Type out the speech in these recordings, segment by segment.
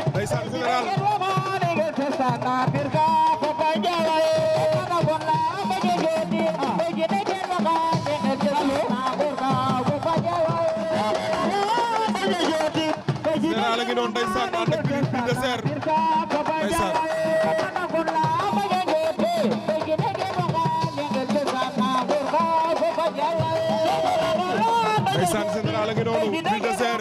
ndeysaan général général a ngi noonu ndeysaan ànd ak Brise de Fer ndeysaan ndeysaan général a ngi noonu Brise de Fer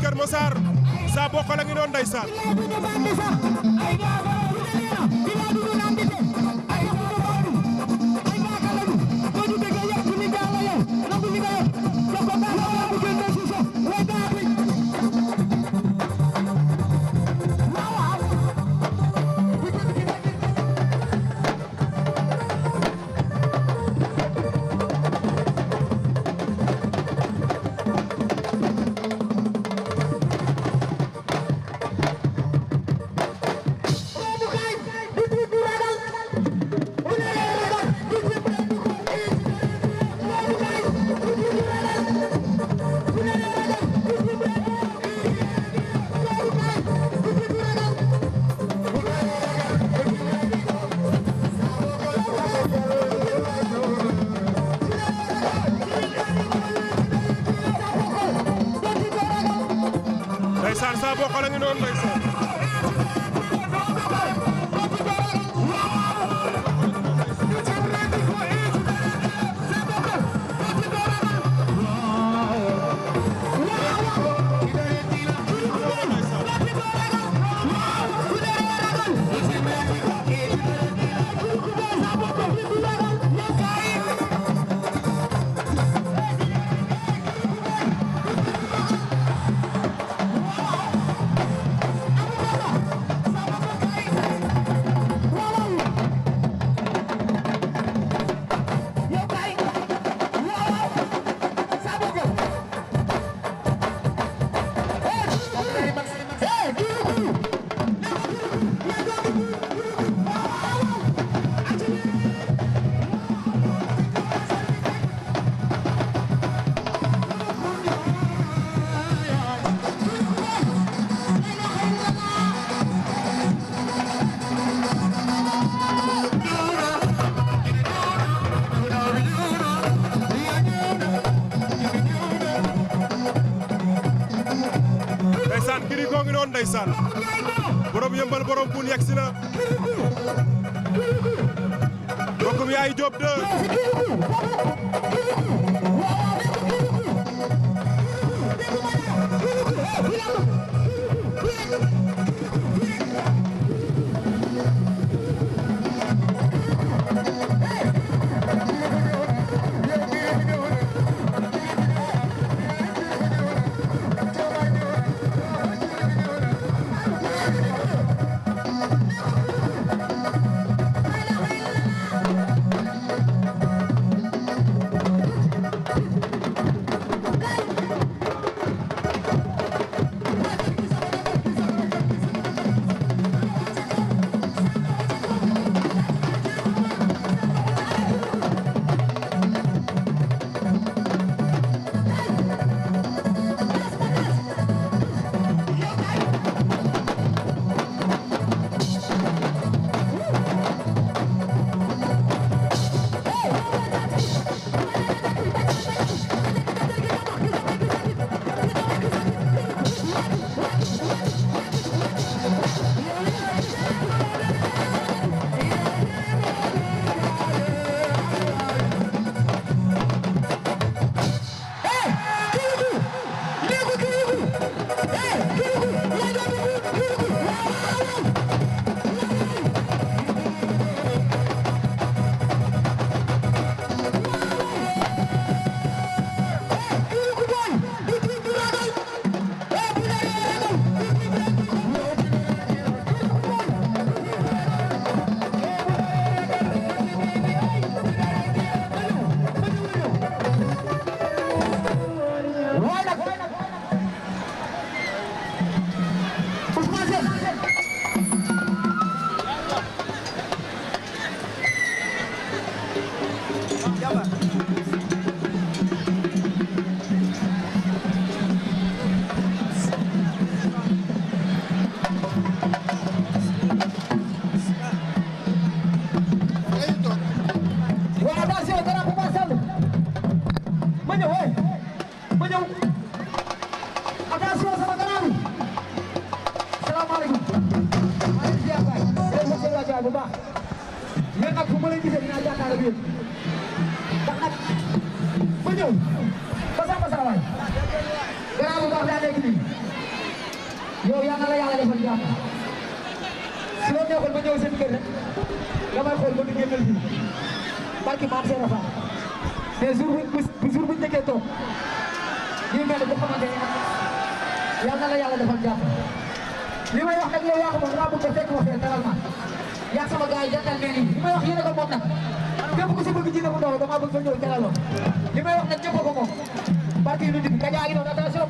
Kër Massar Sa Bokal a ngi noonu ndeysaan ndeysaan Sa Bokal a ngi noonu ndeysaan Gris gongi noonu ndeysaan borom yëmbal borom bun yegsi na bokkum yaay Diop bu baax yéen nag fu ma leen gisee dinaa jàkkaarloo ak yéen ndax nag ma ñëw ba sama waay gannaaw bu baax daa nekk nii yow yaa na la yàlla defal jàmm si loo neexoon ma ñëw seen kër rek damay xool ba du génnal fii barki maam Seydou Fall mais jour bu ñu nekkee toog lii mel ne bu xamante ne yaa na la yàlla defal jàmm li may wax nag yow yaa ko moom daa bëgg a fekk ma fee teral ma yaa sama gars yi jantal mel nii li may wax yéen a ko moom nag képp ku si bëgg jiite bu ndaw damaa bëgg nga ñëw teral ma li may wax nag ñëpp a ko moom barki yu nit bi ka jaa ngi noonu attention